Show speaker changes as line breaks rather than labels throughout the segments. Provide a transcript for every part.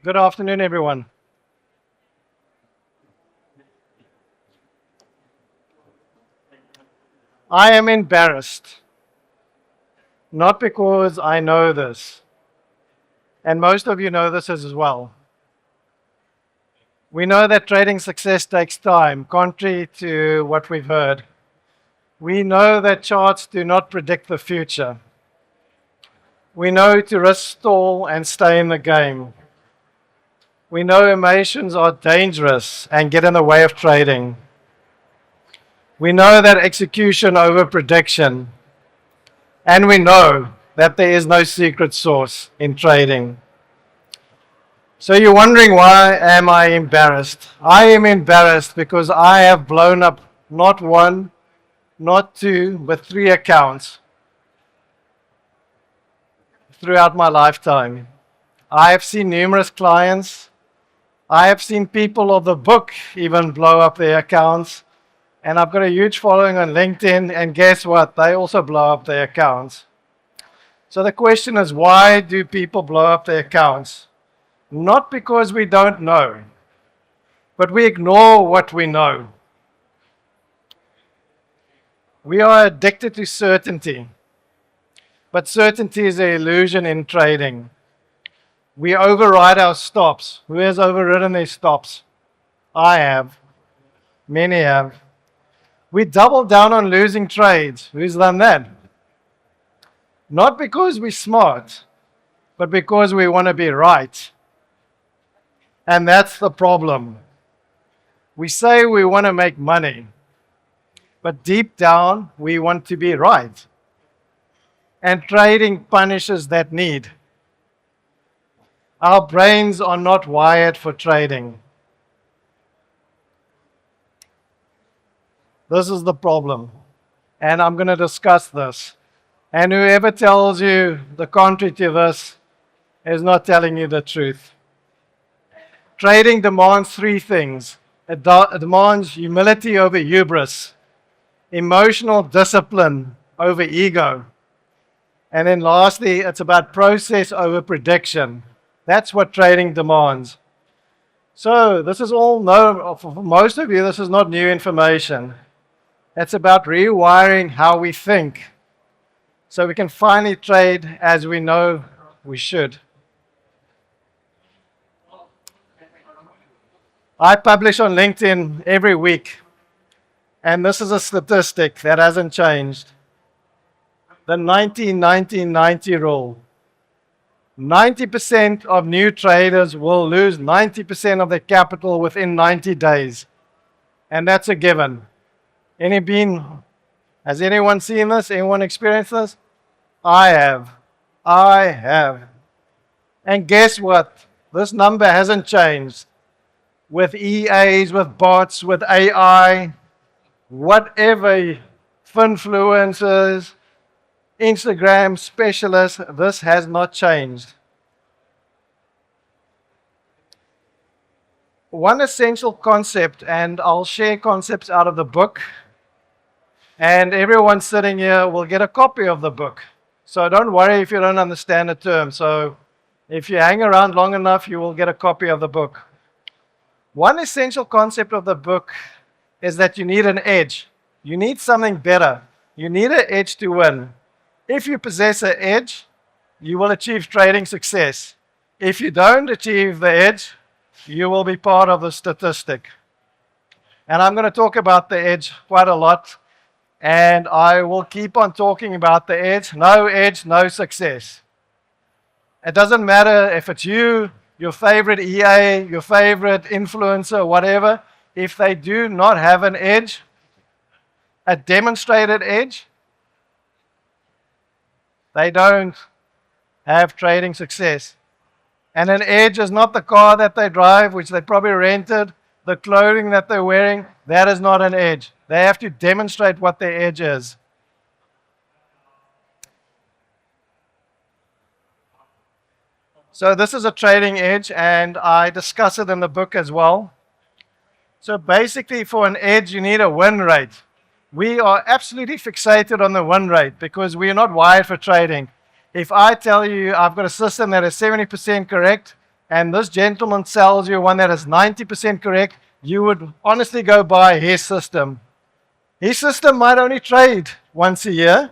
Good afternoon, everyone. I am embarrassed, not because I know this, and most of you know this as well. We know that trading success takes time, contrary to what we've heard. We know that charts do not predict the future. We know to risk stall and stay in the game. We know emotions are dangerous and get in the way of trading. We know that execution over prediction. And we know that there is no secret sauce in trading. So you're wondering, why am I embarrassed? I am embarrassed because I have blown up not one, not two, but 3 accounts throughout my lifetime. I have seen numerous clients. I have seen people of the book even blow up their accounts. And I've got a huge following on LinkedIn, and guess what? They also blow up their accounts. So the question is, why do people blow up their accounts? Not because we don't know, but we ignore what we know. We are addicted to certainty, but certainty is an illusion in trading. We override our stops. Who has overridden their stops? I have. Many have. We double down on losing trades. Who's done that? Not because we're smart, but because we want to be right. And that's the problem. We say we want to make money, but deep down, we want to be right. And trading punishes that need. Our brains are not wired for trading. This is the problem, and I'm going to discuss this. And whoever tells you the contrary to this is not telling you the truth. Trading demands 3 things. It demands humility over hubris, emotional discipline over ego, and then lastly, it's about process over prediction. That's what trading demands. So this is all known. For most of you, this is not new information. It's about rewiring how we think so we can finally trade as we know we should. I publish on LinkedIn every week, and this is a statistic that hasn't changed. The 90-90-90 rule. 90% of new traders will lose 90% of their capital within 90 days. And that's a given. Has anyone seen this? Anyone experienced this? I have. I have. And guess what? This number hasn't changed. With EAs, with bots, with AI, whatever, finfluencers, Instagram specialists, this has not changed. One essential concept, and I'll share concepts out of the book, and everyone sitting here will get a copy of the book. So don't worry if you don't understand the term. So if you hang around long enough, you will get a copy of the book. One essential concept of the book is that you need an edge. You need something better. You need an edge to win. If you possess an edge, you will achieve trading success. If you don't achieve the edge, you will be part of the statistic. And I'm going to talk about the edge quite a lot. And I will keep on talking about the edge. No edge, no success. It doesn't matter if it's you, your favorite EA, your favorite influencer, whatever. If they do not have an edge, a demonstrated edge, they don't have trading success. And an edge is not the car that they drive, which they probably rented, the clothing that they're wearing. That is not an edge. They have to demonstrate what their edge is. So this is a trading edge, and I discuss it in the book as well. So basically, for an edge, you need a win rate. We are absolutely fixated on the win rate because we are not wired for trading. If I tell you I've got a system that is 70% correct, and this gentleman sells you one that is 90% correct, you would honestly go buy his system. His system might only trade once a year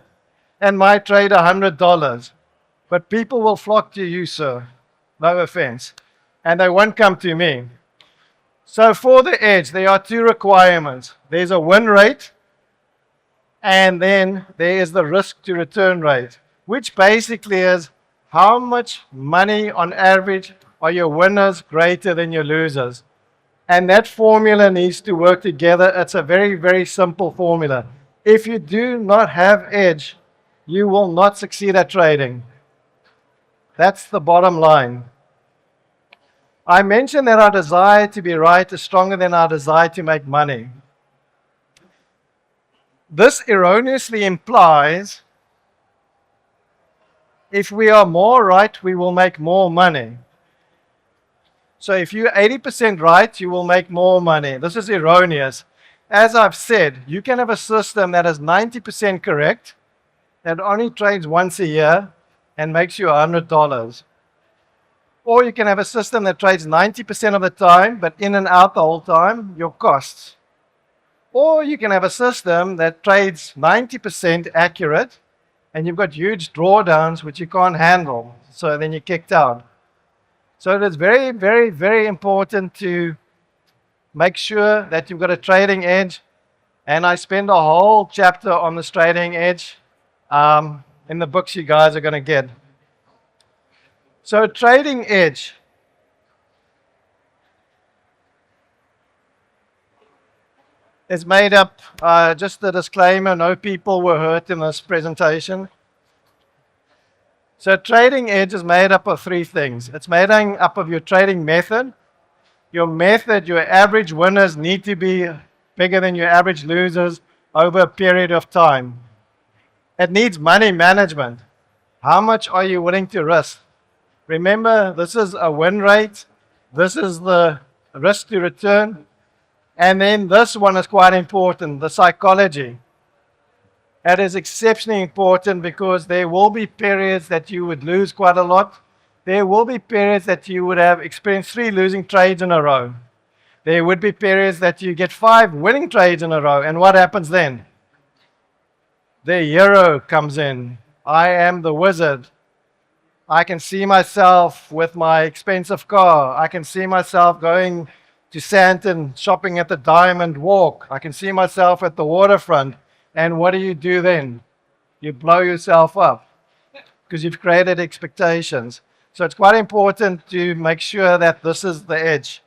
and might trade $100. But people will flock to you, sir. No offense. And they won't come to me. So for the edge, there are two requirements. There's a win rate, and then there is the risk to return rate, which basically is how much money on average are your winners greater than your losers. And that formula needs to work together. It's a very, very simple formula. If you do not have edge, you will not succeed at trading. That's the bottom line. I mentioned that our desire to be right is stronger than our desire to make money. This erroneously implies if we are more right, we will make more money. So if you're 80% right, you will make more money. This is erroneous. As I've said, you can have a system that is 90% correct, that only trades once a year and makes you $100. Or you can have a system that trades 90% of the time, but in and out the whole time, your costs. Or you can have a system that trades 90% accurate, and you've got huge drawdowns which you can't handle. So then you're kicked out. So it is very, very, very important to make sure that you've got a trading edge. And I spend a whole chapter on this trading edge in the books you guys are going to get. So a trading edge is made up, just a disclaimer, no people were hurt in this presentation. So trading edge is made up of three things. It's made up of your trading method. Your method, your average winners need to be bigger than your average losers over a period of time. It needs money management. How much are you willing to risk? Remember, this is a win rate. This is the risk to return. And then this one is quite important, the psychology. That is exceptionally important because there will be periods that you would lose quite a lot. There will be periods that you would have experienced 3 losing trades in a row. There would be periods that you get 5 winning trades in a row. And what happens then? The hero comes in. I am the wizard. I can see myself with my expensive car. I can see myself going to Sandton, shopping at the Diamond Walk. I can see myself at the waterfront. And what do you do then? You blow yourself up because you've created expectations. So it's quite important to make sure that this is the edge.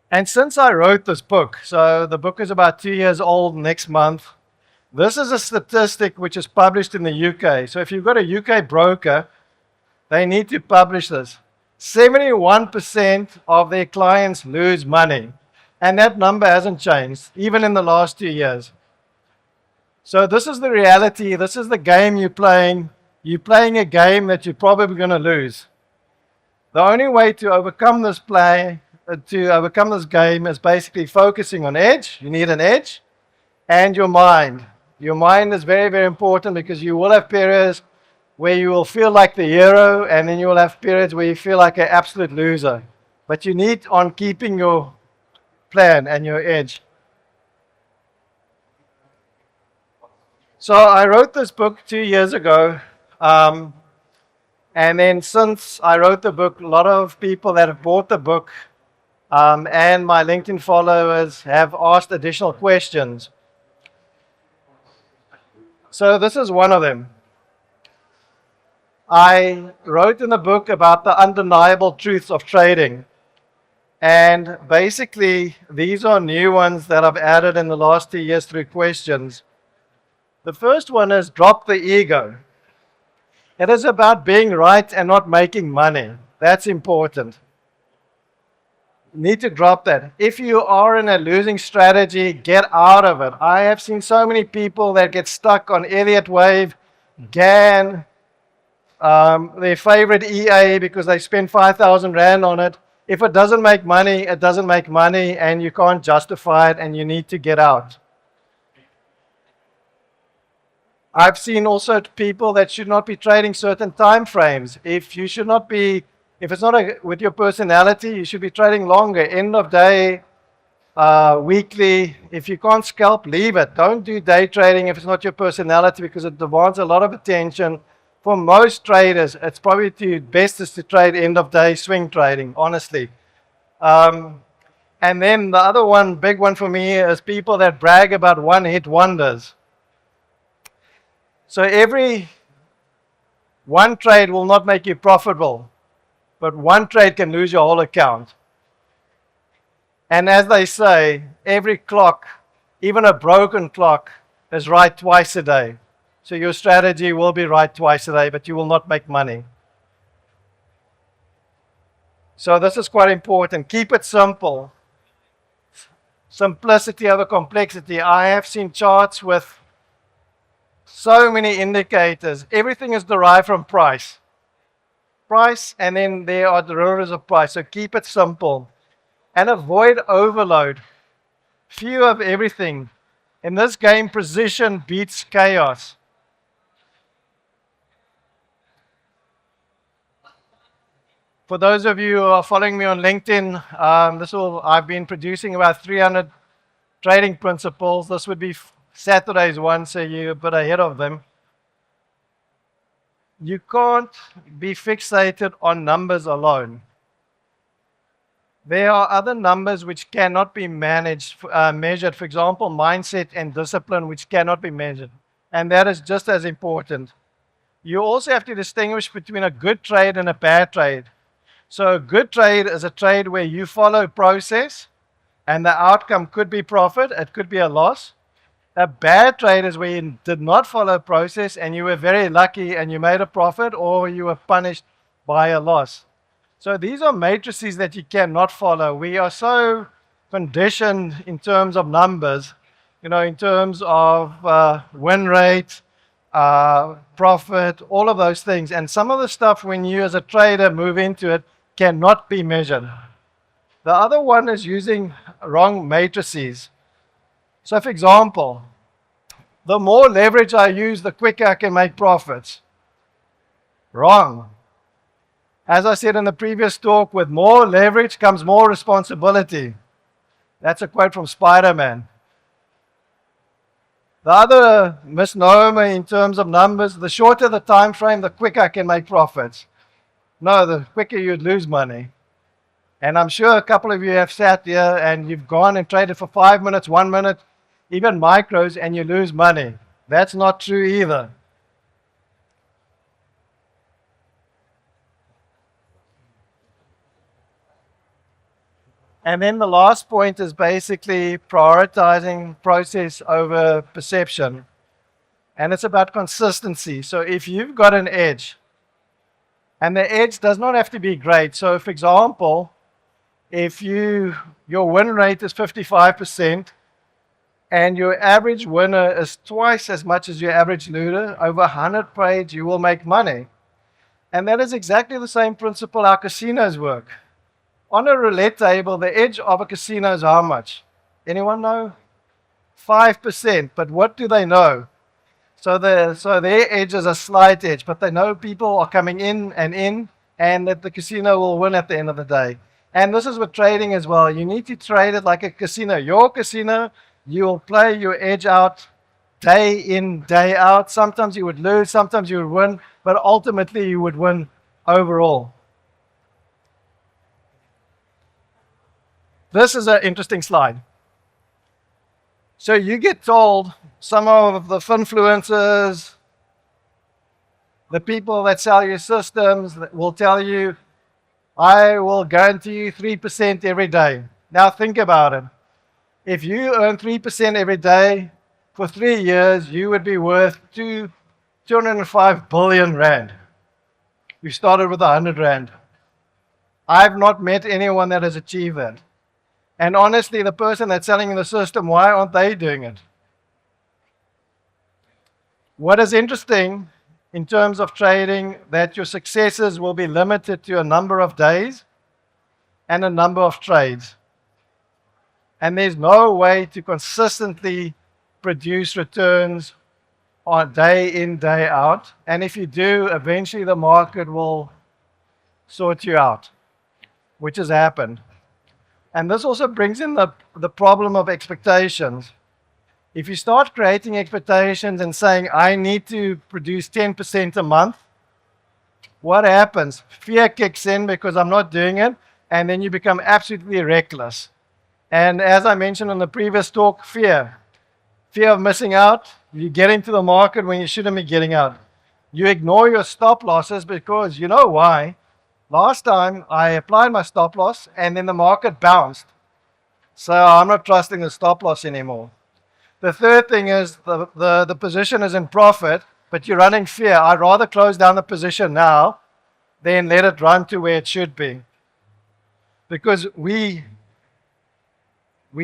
And since I wrote this book, so the book is about 2 years old next month, this is a statistic which is published in the UK. So if you've got a UK broker, they need to publish this. 71% of their clients lose money. And that number hasn't changed, even in the last 2 years. So this is the reality. This is the game you're playing. You're playing a game that you're probably going to lose. The only way to overcome this game is basically focusing on edge. You need an edge. And your mind. Your mind is very, very important because you will have periods where you will feel like the hero, and then you will have periods where you feel like an absolute loser. But you need on keeping your plan and your edge. So I wrote this book 2 years ago. And then since I wrote the book, a lot of people that have bought the book and my LinkedIn followers have asked additional questions. So this is one of them. I wrote in the book about the undeniable truths of trading. And basically, these are new ones that I've added in the last 2 years through questions. The first one is drop the ego. It is about being right and not making money. That's important. You need to drop that. If you are in a losing strategy, get out of it. I have seen so many people that get stuck on Elliott Wave, GAN, their favorite EA because they spend 5,000 Rand on it. If it doesn't make money, it doesn't make money, and you can't justify it, and you need to get out. I've seen also people that should not be trading certain time frames. If it's not with your personality, you should be trading longer, end of day, weekly. If you can't scalp, leave it. Don't do day trading if it's not your personality, because it demands a lot of attention. For most traders, it's probably best is to trade end of day swing trading, honestly. And then the other one, big one for me, is people that brag about one-hit wonders. So every one trade will not make you profitable, but one trade can lose your whole account. And as they say, every clock, even a broken clock, is right twice a day. So your strategy will be right twice a day, but you will not make money. So this is quite important. Keep it simple. Simplicity over complexity. I have seen charts with so many indicators. Everything is derived from price. Price, and then there are derivatives of price. So keep it simple. And avoid overload. Few of everything. In this game, precision beats chaos. For those of you who are following me on LinkedIn, I've been producing about 300 trading principles. This would be Saturday's one, so you're a bit ahead of them. You can't be fixated on numbers alone. There are other numbers which cannot be measured. For example, mindset and discipline, which cannot be measured. And that is just as important. You also have to distinguish between a good trade and a bad trade. So a good trade is a trade where you follow process, and the outcome could be profit, it could be a loss. A bad trade is where you did not follow process and you were very lucky and you made a profit, or you were punished by a loss. So these are matrices that you cannot follow. We are so conditioned in terms of numbers, in terms of win rate, profit, all of those things. And some of the stuff, when you as a trader move into it, cannot be measured. The other one is using wrong matrices. So for example, the more leverage I use, the quicker I can make profits. Wrong. As I said in the previous talk, with more leverage comes more responsibility. That's a quote from Spider-Man. The other misnomer in terms of numbers, the shorter the time frame, the quicker I can make profits. No, the quicker you'd lose money. And I'm sure a couple of you have sat here and you've gone and traded for 5 minutes, 1 minute, even micros, and you lose money. That's not true either. And then the last point is basically prioritizing process over perception. And it's about consistency. So if you've got an edge, and the edge does not have to be great. So for example, if your win rate is 55%, and your average winner is twice as much as your average loser, over 100 trades, you will make money. And that is exactly the same principle our casinos work. On a roulette table, the edge of a casino is how much? Anyone know? 5%. But what do they know? So their edge is a slight edge, but they know people are coming in, and that the casino will win at the end of the day. And this is with trading as well. You need to trade it like a casino. Your casino, you will play your edge out day in, day out. Sometimes you would lose, sometimes you would win, but ultimately you would win overall. This is an interesting slide. So you get told, some of the influencers, the people that sell you systems will tell you, I will guarantee you 3% every day. Now think about it. If you earn 3% every day for 3 years, you would be worth 205 billion rand. You started with 100 rand. I've not met anyone that has achieved that. And honestly, the person that's selling the system, why aren't they doing it? What is interesting in terms of trading, that your successes will be limited to a number of days and a number of trades. And there's no way to consistently produce returns on day in, day out. And if you do, eventually the market will sort you out, which has happened. And this also brings in the problem of expectations. If you start creating expectations and saying, I need to produce 10% a month, what happens? Fear kicks in because I'm not doing it, and then you become absolutely reckless. And as I mentioned in the previous talk, fear of missing out. You get into the market when you shouldn't be getting out. You ignore your stop losses because you know why. Last time I applied my stop loss and then the market bounced. So I'm not trusting the stop loss anymore. The third thing is the position is in profit, but you're running fear. I'd rather close down the position now than let it run to where it should be. Because we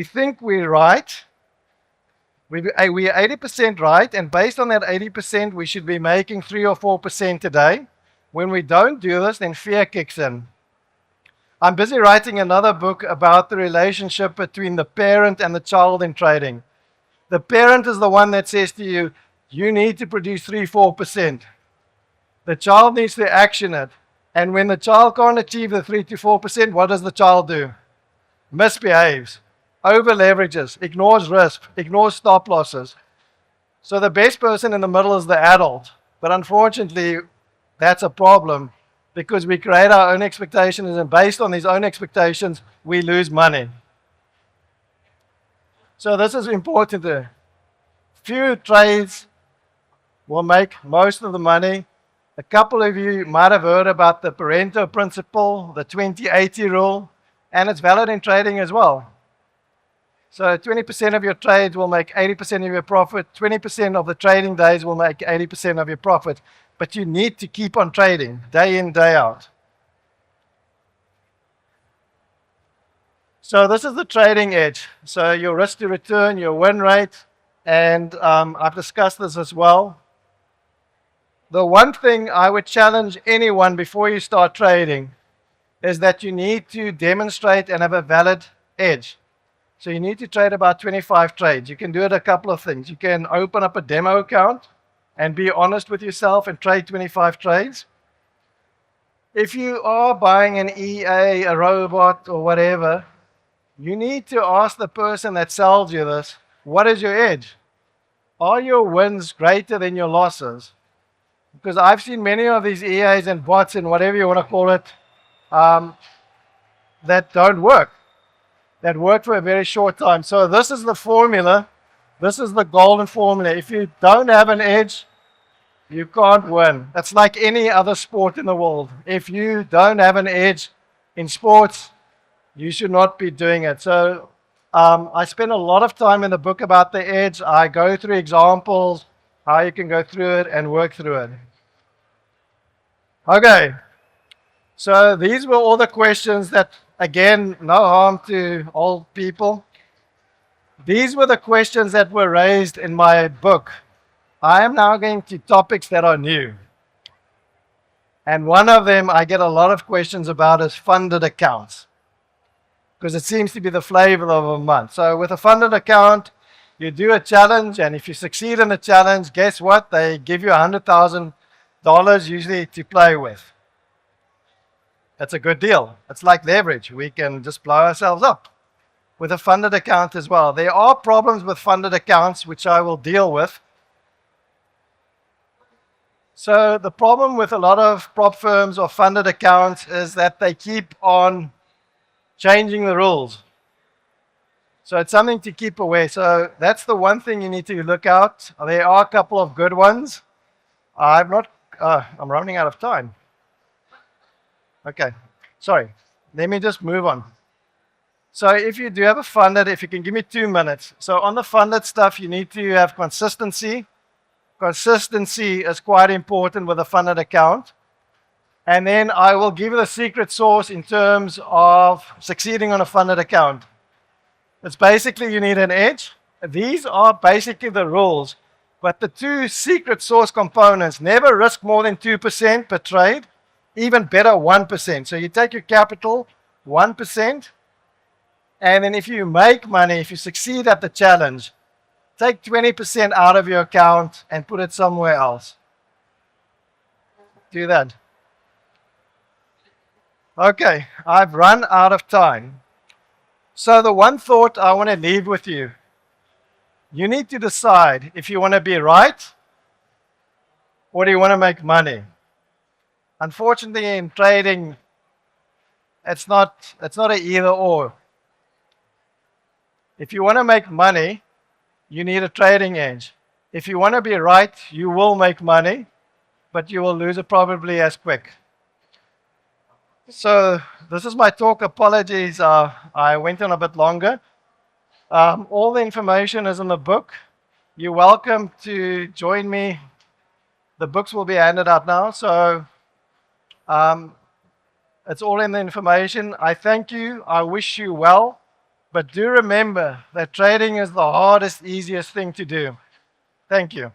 think we're right. We're 80% right, and based on that 80%, we should be making 3 or 4% today. When we don't do this, then fear kicks in. I'm busy writing another book about the relationship between the parent and the child in trading. The parent is the one that says to you, you need to produce 3-4%. The child needs to action it. And when the child can't achieve the 3 to 4%, what does the child do? Misbehaves, over leverages, ignores risk, ignores stop losses. So the best person in the middle is the adult. But unfortunately, that's a problem because we create our own expectations, and based on these own expectations, we lose money. So this is important. Few trades will make most of the money. A couple of you might have heard about the Pareto principle, the 20-80 rule, and it's valid in trading as well. So 20% of your trades will make 80% of your profit. 20% of the trading days will make 80% of your profit. But you need to keep on trading day in, day out. So this is the trading edge. So your risk to return, your win rate, and I've discussed this as well. The one thing I would challenge anyone before you start trading is that you need to demonstrate and have a valid edge. So you need to trade about 25 trades. You can do it a couple of things. You can open up a demo account and be honest with yourself and trade 25 trades. If you are buying an EA, a robot, or whatever, you need to ask the person that sells you this, what is your edge? Are your wins greater than your losses? Because I've seen many of these EAs and bots and whatever you want to call it that don't work. That work for a very short time. So this is the formula. This is the golden formula. If you don't have an edge, you can't win. It's like any other sport in the world. If you don't have an edge in sports, you should not be doing it. So I spend a lot of time in the book about the edge. I go through examples, how you can go through it and work through it. Okay. So these were all the questions that, again, no harm to old people. These were the questions that were raised in my book. I am now going to topics that are new. And one of them I get a lot of questions about is funded accounts, because it seems to be the flavor of a month. So with a funded account, you do a challenge, and if you succeed in the challenge, guess what? They give you $100,000 usually to play with. That's a good deal. It's like leverage. We can just blow ourselves up with a funded account as well. There are problems with funded accounts, which I will deal with. So the problem with a lot of prop firms or funded accounts is that they keep on changing the rules. So it's something to keep aware. So that's the one thing you need to look out. There are a couple of good ones. I'm running out of time. Okay, sorry. Let me just move on. So if you do have a funded, if you can give me 2 minutes. So on the funded stuff, you need to have consistency. Consistency is quite important with a funded account. And then I will give you the secret sauce in terms of succeeding on a funded account. It's basically you need an edge. These are basically the rules. But the 2 secret sauce components, never risk more than 2% per trade. Even better, 1%. So you take your capital, 1%. And then if you make money, if you succeed at the challenge, Take 20% out of your account and put it somewhere else. Do that. Okay, I've run out of time. So the one thought I want to leave with you, you need to decide if you want to be right or do you want to make money. Unfortunately, in trading, it's not an either or. If you want to make money, you need a trading edge. If you want to be right, you will make money, but you will lose it probably as quick. So this is my talk. Apologies, I went on a bit longer. All the information is in the book. You're welcome to join me. The books will be handed out now, so it's all in the information. I thank you. I wish you well. But do remember that trading is the hardest, easiest thing to do. Thank you.